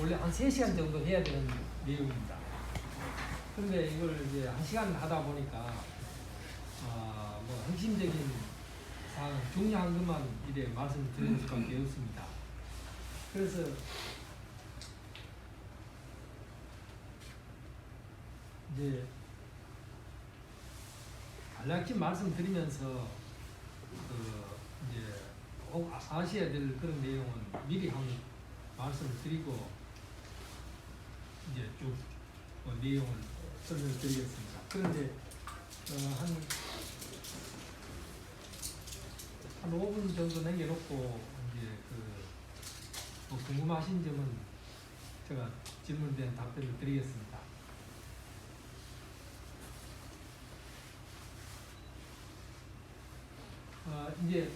원래 한 3시간 정도 해야 되는 내용입니다. 그런데 이걸 이제 1시간 하다 보니까 뭐 핵심적인 사항 중요한 것만 이래 말씀드릴 수밖에 없습니다. 그래서 이제 간략히 말씀드리면서 이제 꼭 아셔야 될 그런 내용은 미리 한번 말씀을 드리고 이제 쭉 내용을 설명을 드리겠습니다. 그런데 한 5분 정도 남겨놓고 이제 뭐 궁금하신 점은 제가 질문에 대한 답변을 드리겠습니다. 이제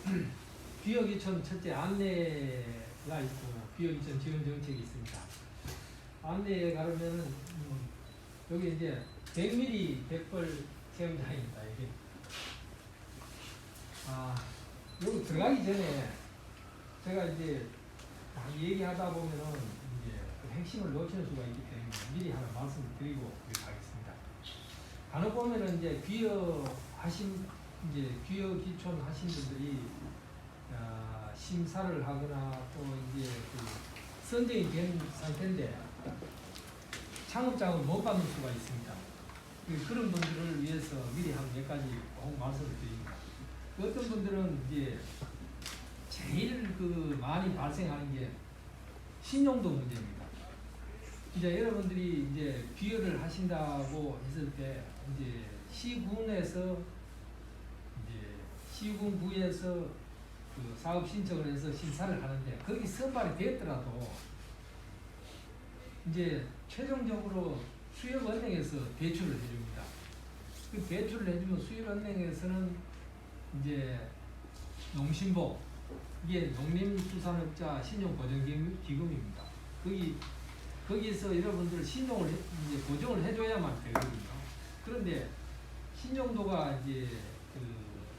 귀여기촌 첫째 안내가 있고 귀여기촌 지원 정책이 있습니다. 안내에 가려면은 여기 이제 100mm 백벌 체험장입니다. 이게 여기 들어가기 전에 제가 이제 얘기하다 보면은 이제 그 핵심을 놓치는 수가 있기 때문에 미리 하나 말씀을 드리고 가겠습니다. 간혹 보면은 이제 귀여기촌 하신 분들이 심사를 하거나 또 이제 선정이 된 상태인데 창업장을 못 받는 수가 있습니다. 그런 분들을 위해서 미리 한 몇 가지 꼭 말씀을 드립니다. 어떤 분들은 이제 제일 많이 발생하는 게 신용도 문제입니다. 이제 여러분들이 이제 귀여를 하신다고 했을 때 이제 시군구에서 사업 신청을 해서 심사를 하는데 거기 선발이 됐더라도 이제 최종적으로 수협은행에서 대출을 해줍니다. 그 대출을 해주면 수협은행에서는 이제 농신보 이게 농림수산업자 신용보증기금입니다. 거기서 여러분들 신용을 이제 보증을 해줘야만 되거든요. 그런데 신용도가 이제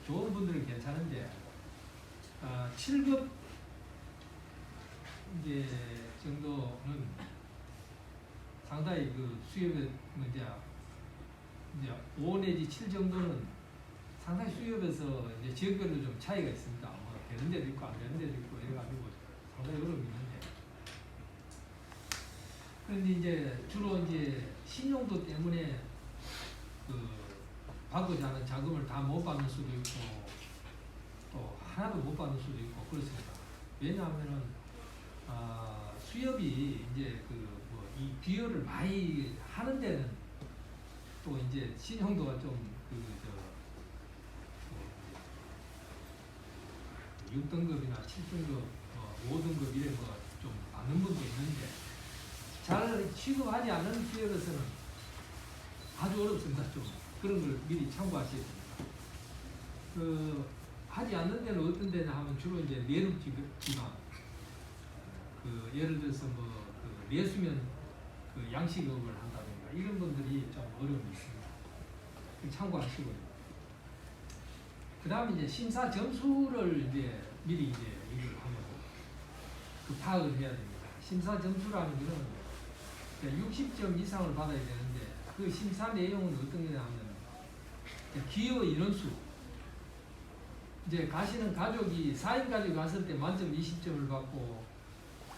좋은 분들은 괜찮은데 7급 이제 정도는 상당히 수협에 이제 5 내지 7 정도는 상당히 수협에서 이제 지역별로 좀 차이가 있습니다. 뭐 되는 데도 있고 안 되는 데도 있고 이래가지고 상당히 어려움이 있는데 그런데 이제 주로 이제 신용도 때문에 받고자 하는 자금을 다 못 받는 수도 있고 또 하나도 못 받는 수도 있고 그렇습니다. 왜냐하면은 수협이 이제 이 귀여를 많이 하는 데는 또 이제 신용도가 좀 6등급이나 7등급, 5등급 이런 거 좀 많은 분도 있는데 잘 취급하지 않는 수협에서는 아주 어렵습니다. 좀 그런 걸 미리 참고하셔야 됩니다. 하지 않는 데는 어떤 데냐 하면 주로 이제 내륙 지방, 예를 들어서 내수면 양식업을 한다든가 이런 분들이 좀 어려움이 있습니다. 참고하시고요. 그 다음에 이제 심사 점수를 이제 미리 이제 이걸 하면 파악을 해야 됩니다. 심사 점수라는 것은 60점 이상을 받아야 되는데 그 심사 내용은 어떤 거냐면 기여 인원수 이제 가시는 가족이 4인 가족이 갔을 때 만점 20점을 받고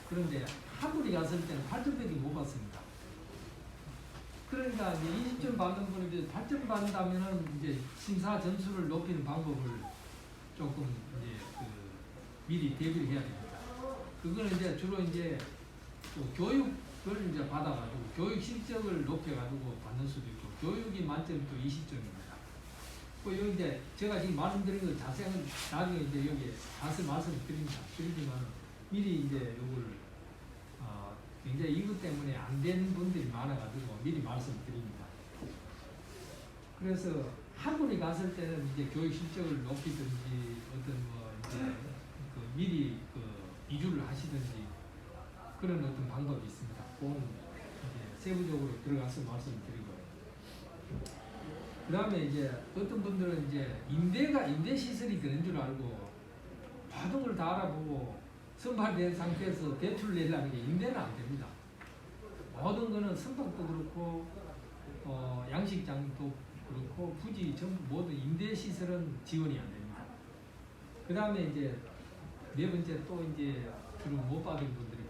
그런데 한 분이 갔을 때는 8점밖에 못 받습니다. 그러니까 이제 20점 받는 분이 이제 8점 받는다면은 이제 심사 점수를 높이는 방법을 조금 이제 미리 대비를 해야 됩니다. 그거는 이제 주로 이제 교육을 이제 받아가지고 교육 실적을 높여가지고 받는 수도 있고 교육이 만점 또 20점입니다. 여기 이제 제가 지금 말씀드린 거 자세한 나중에 이제 여기 자세히 말씀드리지만 미리 이제 요걸 굉장히 이것 때문에 안 되는 분들이 많아가지고 미리 말씀드립니다. 그래서 한 분이 갔을 때는 이제 교육 실적을 높이든지 이제 미리 이주를 하시든지 그런 어떤 방법이 있습니다. 그건 이제 세부적으로 들어가서 말씀드리고요. 그 다음에 이제 어떤 분들은 이제 임대 시설이 되는 줄 알고 모든 걸 다 알아보고 선발된 상태에서 대출을 내려는 게 임대는 안 됩니다. 선박도 그렇고 양식장도 그렇고 부지 전부 모든 임대 시설은 지원이 안 됩니다. 그 다음에 이제 네 번째 또 이제 주로 못 받은 분들이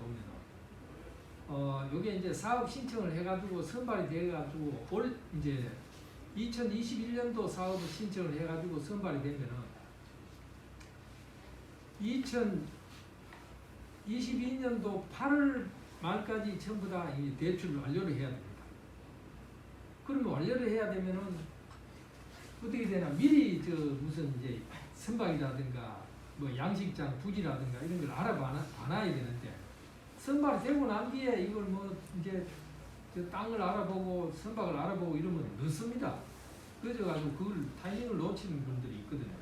보면은 요게 이제 사업 신청을 해가지고 선발이 돼가지고 올 이제 2021년도 사업을 신청을 해가지고 선발이 되면은 2022년도 8월 말까지 전부 다 이 대출을 완료를 해야 됩니다. 그러면 완료를 해야 되면은 어떻게 되나 미리 무슨 이제 선박이라든가 뭐 양식장 부지라든가 이런 걸 알아봐야 되는데 선발이 되고 난 뒤에 이걸 뭐 이제 땅을 알아보고 선박을 알아보고 이러면 늦습니다. 그래가지고 그걸 타이밍을 놓치는 분들이 있거든요.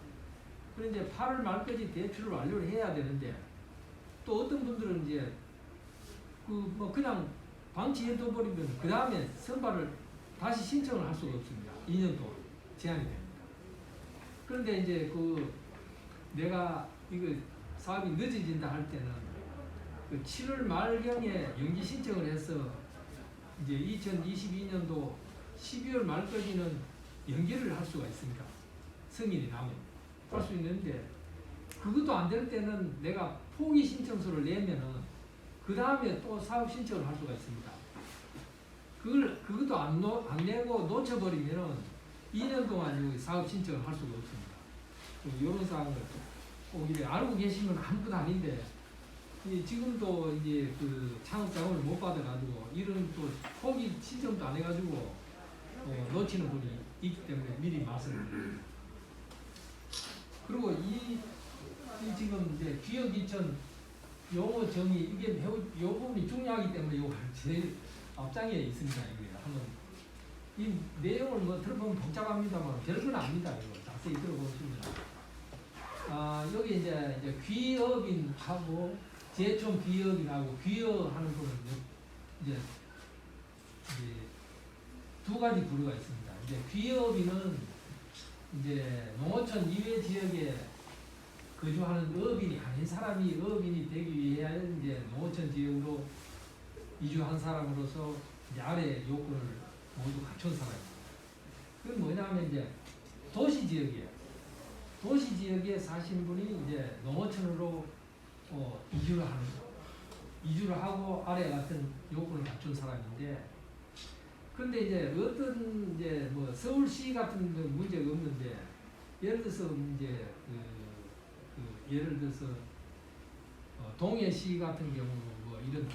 그런데 8월 말까지 대출을 완료를 해야 되는데 또 어떤 분들은 이제 그냥 방치해둬 버리면 그 다음에 선발을 다시 신청을 할 수가 없습니다. 2년 동안 제한이 됩니다. 그런데 이제 내가 이거 사업이 늦어진다 할 때는 7월 말경에 연기 신청을 해서 이제 2022년도 12월 말까지는 연기를 할 수가 있습니다. 승인이 나면 할 수 있는데 그것도 안 될 때는 내가 포기 신청서를 내면은 그 다음에 또 사업 신청을 할 수가 있습니다. 그것도 안 내고 놓쳐버리면은 2년 동안 사업 신청을 할 수가 없습니다. 이런 사항을 꼭 알고 계시면 아무것도 아닌데 지금도 이제 창업 자금을 못 받아가지고 이런 또 포기 신청도 안 해가지고 놓치는 분이 있기 때문에 미리 말씀드립니다. 그리고 이 지금 이제 기업 이천 용어 정의 이게 요 부분이 중요하기 때문에 요거 제일 앞장에 있습니다. 이게 한번 이 내용을 뭐 들어보면 복잡합니다만 별건 아닙니다. 이거 자세히 들어보시면 여기 이제 귀업인하고 제촌 귀업인하고 귀업하는 분은 이제 두 가지 부류가 있습니다. 이제 귀업인은 이제 농어촌 이외 지역에 거주하는 어업인이 아닌 사람이 어업인이 되기 위해 이제 농어촌 지역으로 이주한 사람으로서 이제 아래 요건을 모두 갖춘 사람입니다. 그건 뭐냐면 이제 도시 지역에 사신 분이 이제 농어촌으로 이주를 하고 아래 같은 요건을 갖춘 사람인데, 근데 이제 어떤 이제 뭐 서울시 같은 건 문제가 없는데 예를 들어서 이제 예를 들어서 동해시 같은 경우 뭐 이런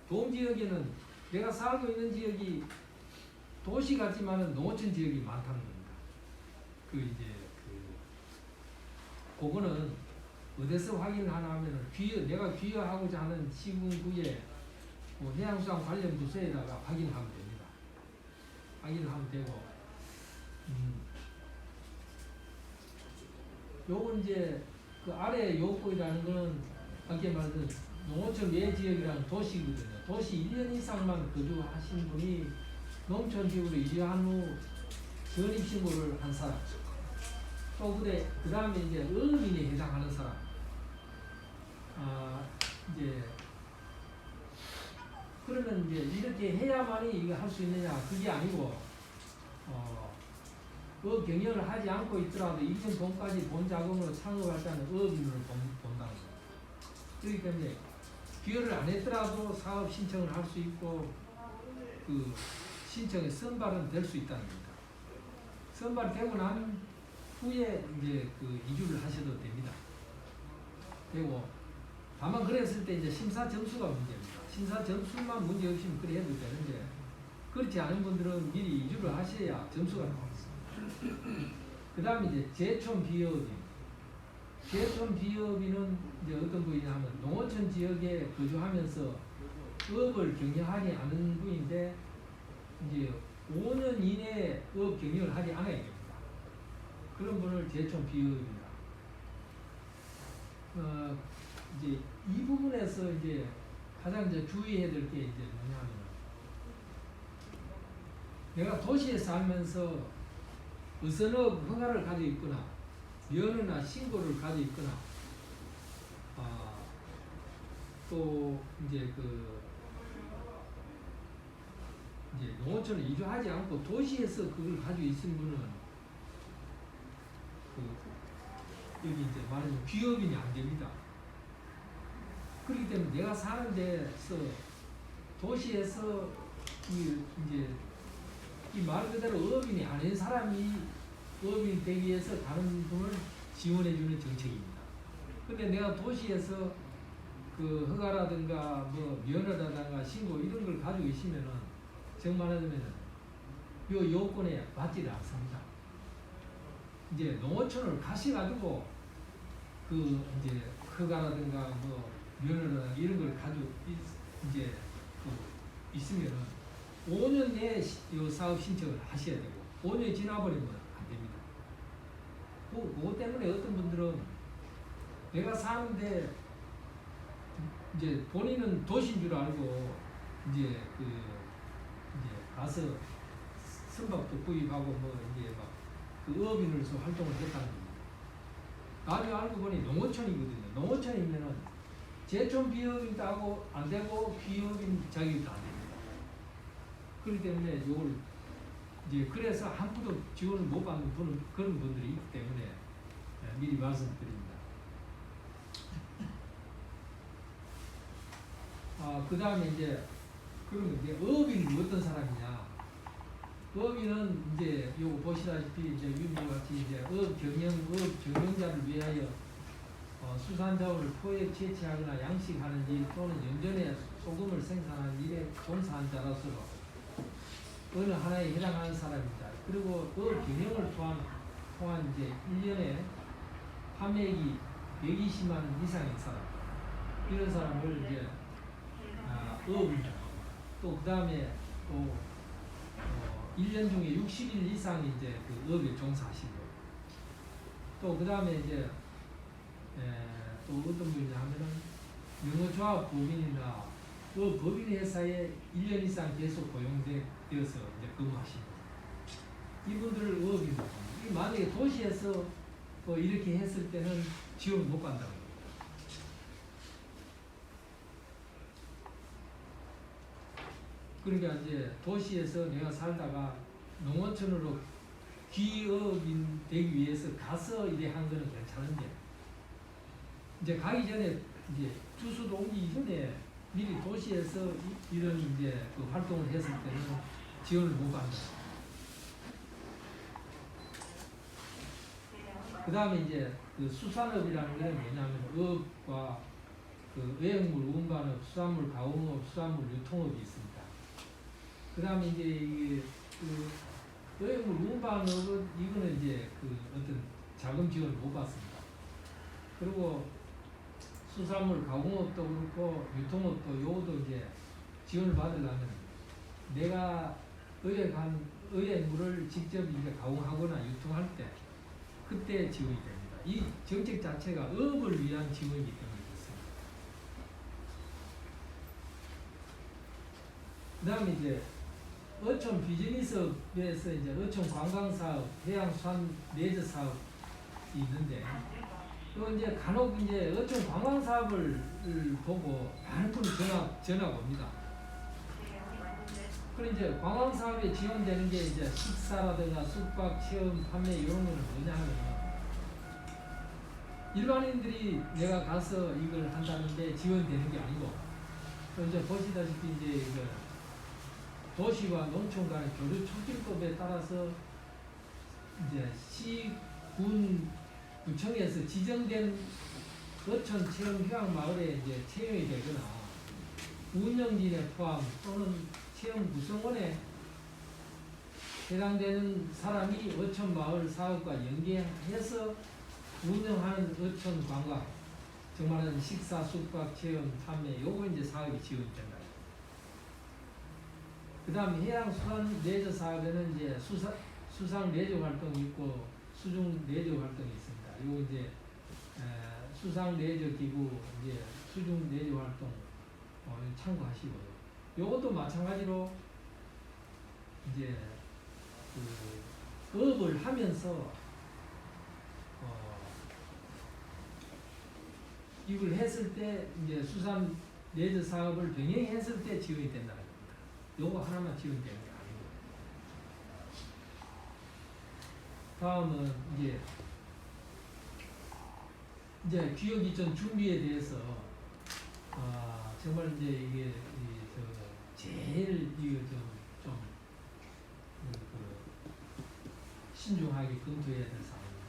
동지역에는 내가 살고 있는 지역이 도시 같지만은 농어촌 지역이 많다는 겁니다. 그거는 어디서 확인하나 하면은 내가 귀여하고자 하는 시군구에 뭐 해양수산 관련 부서에다가 확인하면 됩니다. 확인을 하면 되고, 요건 이제 그 아래 요건이라는 거는 아까 말한 농어촌 외 지역이라는 도시거든요. 도시 1년 이상만 거주하신 분이 농촌 지역으로 이주한 후 전입신고를 한 사람, 또 그 다음에 이제 어민에 해당하는 사람, 이제 그러면 이제 이렇게 해야만이 이거 할 수 있느냐? 그게 아니고, 그 경영을 하지 않고 있더라도 이전 돈까지 본 자금으로 창업할 때는 어업인을 본다는 거예요. 그렇기 때문에 기여를 안 했더라도 사업 신청을 할 수 있고, 그 신청에 선발은 될 수 있다는 겁니다. 선발되고 난 후에 이제 이주를 하셔도 됩니다. 그리고 다만 그랬을 때 이제 심사 점수가 문제입니다. 심사 점수만 문제 없으면 그래 해도 되는데, 그렇지 않은 분들은 미리 이주를 하셔야 점수가 나왔습니다. 그 다음에 이제 제촌 비업인. 제촌 비업인은 이제 어떤 분이냐면 농어촌 지역에 거주하면서 업을 경영하지 않은 분인데, 이제 5년 이내에 업 경영을 하지 않아야 됩니다. 그런 분을 제촌 비업입니다. 이제 이 부분에서 이제 가장 이제 주의해야 될 게 이제 뭐냐면, 내가 도시에 살면서 의선업 허가를 가지고 있거나 면허나 신고를 가지고 있거나, 또 이제 이제 농어촌을 이주하지 않고 도시에서 그걸 가지고 있는 분은 그 여기 이제 말하자면 귀업인이 안 됩니다. 그렇기 때문에 내가 사는 데서 도시에서 이제 이 말 그대로 어업인이 아닌 사람이 어업인 되기 위해서 다른 분을 지원해주는 정책입니다. 근데 내가 도시에서 그 허가라든가 뭐 면허라든가 신고 이런 걸 가지고 있으면은 정말 하자면은 요 요건에 맞지를 않습니다. 이제 농어촌을 가셔가지고 그 이제 허가라든가 뭐 면허라든가 이런 걸 가지고 이제 그 있으면은 5년 내에 요 사업 신청을 하셔야 되고 5년이 지나버리면 안 됩니다. 그거 때문에 어떤 분들은 내가 사는데 이제 본인은 도시인 줄 알고 이제 가서 선박도 구입하고 뭐 이제 막 그 어업인으로서 활동을 했다는 겁니다. 나중에 알고 보니 농어촌이거든요. 농어촌이면은 제촌 비업인도 하고 안 되고 비업인 자격도 안 됩니다. 그렇기 때문에 요걸 이제 그래서 한 푼도 지원을 못 받는 그런 분들이 있기 때문에 미리 말씀드립니다. 그 다음에 이제 그런 게 어업인이 어떤 사람이냐? 어업인은 이제 요거 보시다시피 이제 유미와 같이 이제 어업 경영자를 위하여 수산자원을 포획 채취하거나 양식하는 일 또는 연전에 소금을 생산하는 일에 종사한 자로서 어느 하나에 해당하는 사람입니다. 그리고 어업 경영을 통한 이제 1년에 판매액이 120만 원 이상인 사람, 이런 사람을 이제 어업이죠. 또 그 다음에 또 1년 중에 60일 이상이 이제 그 어업에 종사하시고, 또 그 다음에 이제 또 어떤 분이냐 하면은 영어조합 법인이나 그 법인 회사에 1년 이상 계속 고용되어서 이제 근무하시는 이분들을 어업인이라고 합니다. 만약에 도시에서 이렇게 했을 때는 지원 못 간다고 합니다. 그러니까 이제 도시에서 내가 살다가 농어촌으로 귀업인 되기 위해서 가서 이래 한 거는 괜찮은데, 이제 가기 전에 이제 주소도 옮기기 전에 미리 도시에서 이런 이제 그 활동을 했을 때는 지원을 못 받는다. 그 다음에 이제 그 수산업이라는 게 뭐냐면 어업과 그 외형물 운반업, 수산물 가공업, 수산물 유통업이 있습니다. 그 다음에 이제 이게 그 외형물 운반업은 이거는 이제 그 어떤 자금 지원을 못 받습니다. 그리고 수산물 가공업도 그렇고 유통업도 요것도 이제 지원을 받으려면 내가 의뢰물을 직접 이제 가공하거나 유통할 때 그때 지원이 됩니다. 이 정책 자체가 어업을 위한 지원이기 때문에 그렇습니다. 그 다음에 이제 어촌 비즈니스업에서 이제 어촌 관광사업, 해양수산 레저 사업이 있는데, 또 이제 간혹 이제 어촌 관광사업을 보고 많은 분이 전화가 옵니다. 그리고 이제 관광사업에 지원되는 게 이제 식사라든가 숙박, 체험, 판매 이런 거는 뭐냐 하면 일반인들이 내가 가서 이걸 한다는데 지원되는 게 아니고, 또 이제 보시다시피 이제 이거 도시와 농촌 간의 교류 촉진법에 따라서 이제 시, 군, 구청에서 지정된 어촌 체험 휴양 마을에 이제 채용이 되거나 운영진에 포함 또는 체험 구성원에 해당되는 사람이 어촌 마을 사업과 연계해서 운영하는 어촌 관광, 정말은 식사, 숙박, 체험, 판매 요거 이제 사업이 지원이 된다. 그 다음 해양수산 레저 사업에는 이제 수상 레저 활동이 있고 수중 레저 활동이 있습니다. 요 이제 수상 레저 기구, 이제 수중 레저 활동 참고하시고요. 요것도 마찬가지로 이제 그 업을 하면서 이걸 했을 때 이제 수산 레저 사업을 병행했을 때 지원이 된다는 겁니다. 요거 하나만 지으면 되는 게 아니고. 다음은 이제 기업 이전 준비에 대해서 정말 이제 이게 제일 이거 좀 신중하게 검토해야 될 사항입니다.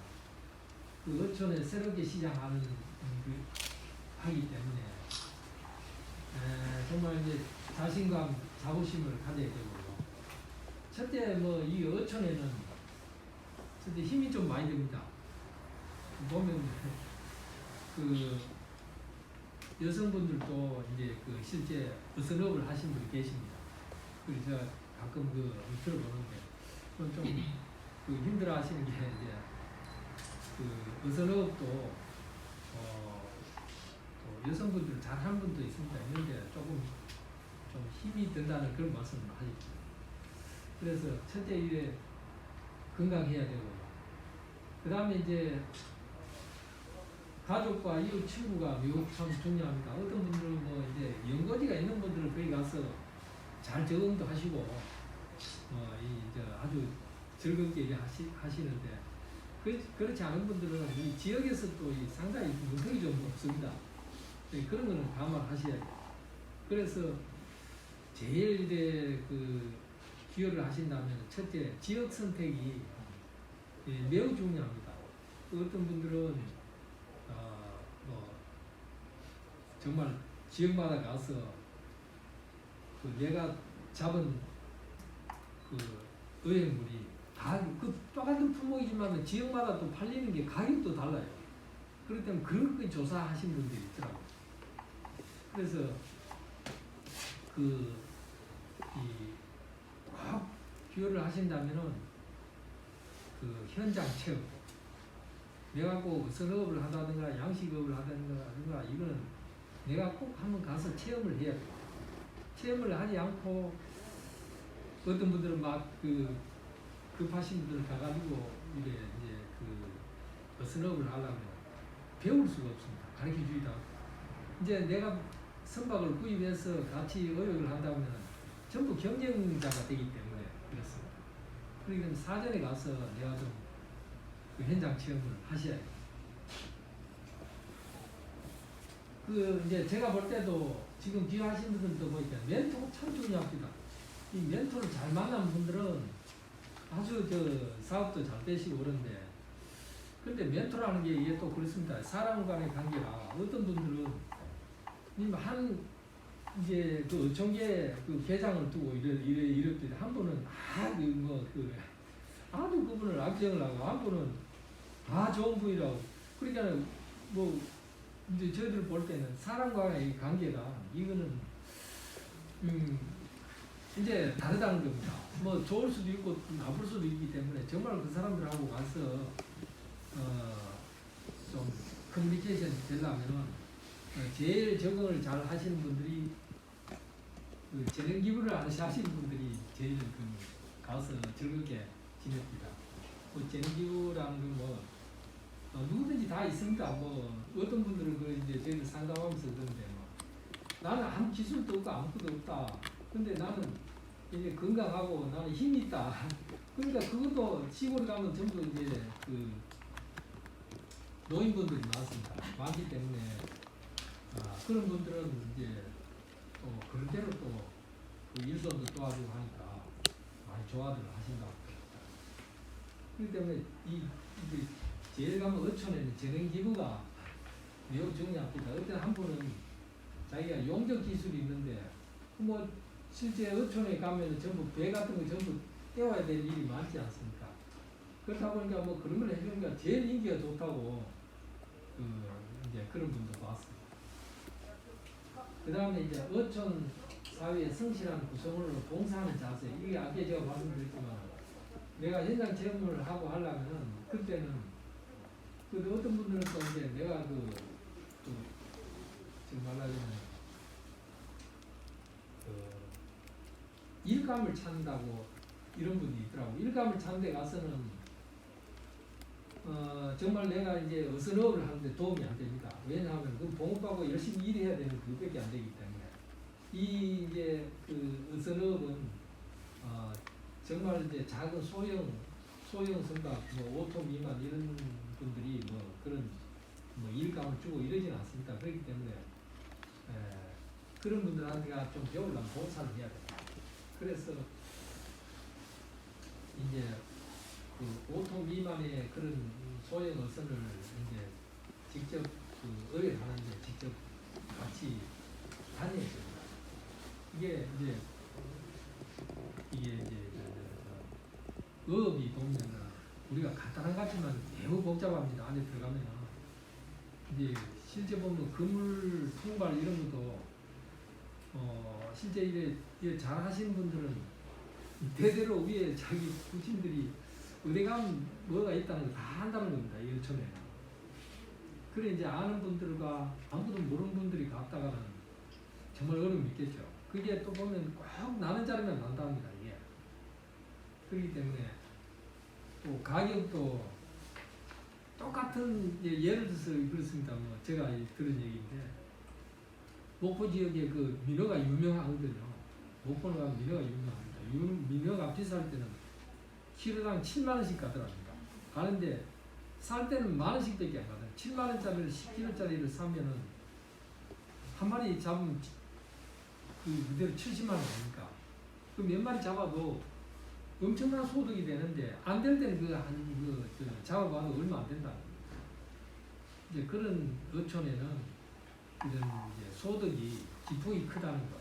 그 어촌에 새롭게 시작하는 하기 때문에 정말 이제 자신감, 자부심을 가져야 되고요. 첫째 이 어촌에는 첫째 힘이 좀 많이 듭니다. 보면 그 여성분들도 이제 그 실제 어선업을 하신 분이 계십니다. 그래서 제가 가끔 들어보는데 그건 좀 힘들어하시는 게 이제 그 어선업도 또 여성분들 잘하는 분도 있습니다. 있는데 조금 좀 힘이 든다는 그런 말씀을 하셨죠. 그래서 첫째 이게 건강해야 되고요. 그 다음에 이제 가족과 이웃 친구가 매우 참 중요합니다. 어떤 분들은 이제 연고지가 있는 분들은 거기 가서 잘 적응도 하시고 이제 아주 즐겁게 하시는데 그렇지 않은 분들은 이 지역에서 또 상당히 문턱이 좀 없습니다. 그런 거는 감안하셔야 돼요. 그래서 제일 이제 기여를 하신다면 첫째 지역 선택이 매우 중요합니다. 어떤 분들은 정말 지역마다 가서 내가 잡은 어획물이 다 똑같은 품목이지만 지역마다 또 팔리는 게 가격도 달라요. 그렇기 때문에 그런 거 조사하신 분들이 있더라고요. 그래서 꼭 기여를 하신다면은 현장 체험, 내가 꼭 선업을 한다든가 양식업을 한다든가 이거는 내가 꼭 한번 가서 체험을 해야 돼요. 체험을 하지 않고 어떤 분들은 막 급하신 분들 가가지고 이제 선업을 하려면 배울 수가 없습니다. 가르쳐 주기도 하고. 이제 내가 선박을 구입해서 같이 어획을 한다면 전부 경쟁자가 되기 때문에 그렇습니다. 그러니까 사전에 가서 내가 좀 현장 체험을 하셔야 돼요. 이제 제가 볼 때도 지금 기여하신 분들도 보니까 멘토가 참 중요합니다. 이 멘토를 잘 만난 분들은 아주 사업도 잘 되시고 그런데, 근데 멘토라는 게 이게 또 그렇습니다. 사람 간의 관계가 어떤 분들은 이제 어촌계 계장을 두고 이렇게 한 분은 아주 그분을 악정을 하고 한 분은 좋은 분이라고. 그러니까 이제 저희들 볼 때는 사람과의 관계가 이거는 이제 다르다는 겁니다. 좋을 수도 있고 나쁠 수도 있기 때문에 정말 그 사람들하고 가서 좀 커뮤니케이션이 되려면은 제일 적응을 잘 하시는 분들이 재능 기부를 하시는 분들이 제일 가서 즐겁게 지냅니다. 재능 기부라는 건 누구든지 다 있습니다. 어떤 분들은 이제 저희들 상담하면서 그러는데 나는 아무 기술도 없고 아무것도 없다. 근데 나는 이제 건강하고 나는 힘이 있다. 그러니까 그것도 시골에 가면 전부 이제 노인분들이 많기 때문에 그런 분들은 이제 또 그런 대로 또 일손도 도와주고 하니까 많이 좋아들 하신다고. 그렇기 때문에 제일 가면 어촌에는 재능 기부가 매우 중요합니다. 어떤 한 분은 자기가 용접 기술이 있는데 실제 어촌에 가면 전부 배 같은 거 전부 떼와야 될 일이 많지 않습니까? 그렇다 보니까 그런 걸 해주니까 제일 인기가 좋다고 이제 그런 분도 봤습니다. 그 다음에 이제 어촌 사회의 성실한 구성원으로 봉사하는 자세, 이게 아까 제가 말씀드렸지만 내가 현장 체험을 하고 하려면은 그때는 어떤 분들은 또 이제 내가 지금 말하자면 일감을 찾는다고 이런 분이 있더라고. 일감을 찾는 데 가서는 정말 내가 이제 어선업을 하는데 도움이 안 됩니다. 왜냐하면 봉업하고 열심히 일해야 되는 그것밖에 안 되기 때문에 이제 어선업은 정말 이제 작은 소형 선박, 뭐 5톤 미만 이런 분들이 뭐 그런 뭐 일감을 주고 이러진 않습니다. 그렇기 때문에 그런 분들한테가 좀 배우려면 봉사를 해야 됩니다. 그래서 이제 그 5톤 미만의 그런 소형 어선을 이제 직접 그 의뢰하는데 직접 같이 다녀야 됩니다. 이게 어업이 보면은 우리가 간단한 것 같지만 매우 복잡합니다. 안에 들어가면은 이제 실제 보면 그물 통발 이런 것도 실제 이래 잘 하시는 분들은 대대로 위에 자기 부친들이 어디 가면 뭐가 있다는 걸 다 한다는 겁니다. 이 처음에는. 그래 이제 아는 분들과 아무도 모르는 분들이 갔다가는 정말 어려움이 있겠죠. 그게 또 보면 꼭 나는 자리면 난답니다. 이게. 그렇기 때문에 또 가격도 똑같은 예를 들어서 그렇습니다. 뭐 제가 들은 얘기인데 목포 지역에 그 민어가 유명하거든요. 목포는 가면 민어가 유명합니다. 민어가 비쌀 때는 키로당 7만 원씩 가더랍니다. 가는데 살 때는 만 원씩밖에 안 가요. 7만 원짜리를 10kg짜리를 사면은 한 마리 잡으면 그 그대로 70만 원 아닙니까? 그 몇 마리 잡아도 엄청난 소득이 되는데 안 될 때는 잡아봐도 얼마 안 된다. 이제 그런 어촌에는 이런 이제 소득이 기폭이 크다는 거.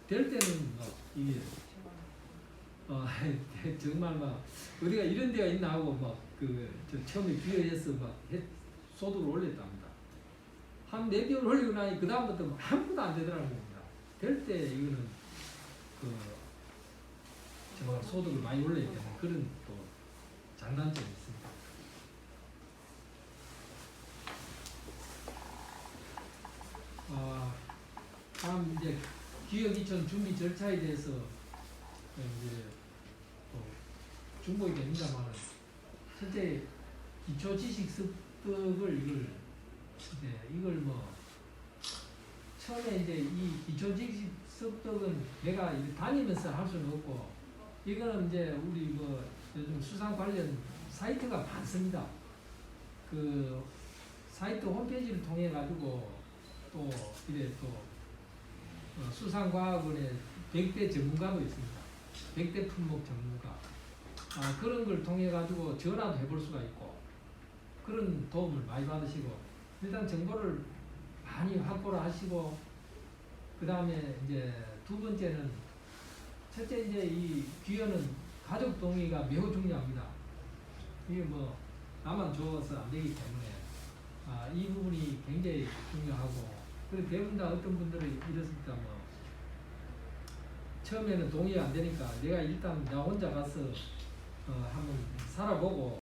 될 때는 막 이게 정말 막 어디가 이런 데가 있나 하고 막 처음에 비어해서 막 소득을 올렸답니다. 한 4개월 올리고 나니 그 다음부터 아무것도 안 되더라는 겁니다. 될 때 이거는 정말 소득을 많이 올려야 되는 그런 또 장단점이 있습니다. 다음 이제 기업이천 준비 절차에 대해서 이제 중복이 됩니다만 실제 기초 지식 습득을 이걸 뭐 처음에 이제 이 기초 지식 습득은 내가 다니면서 할 수는 없고 이거는 이제 우리 뭐 요즘 수상 관련 사이트가 많습니다. 그 사이트 홈페이지를 통해 가지고 또 수상과학원의 100대 전문가도 있습니다. 100대 품목 전문가. 그런 걸 통해 가지고 전화도 해볼 수가 있고 그런 도움을 많이 받으시고 일단 정보를 많이 확보를 하시고 그 다음에 이제 두 번째는 첫째 이제 이 귀여는 가족 동의가 매우 중요합니다. 이게 뭐 나만 좋아서 안 되기 때문에 이 부분이 굉장히 중요하고 그리고 대부분 다 어떤 분들은 이렇습니다. 뭐 처음에는 동의가 안 되니까 내가 일단 나 혼자 가서 한번 살아보고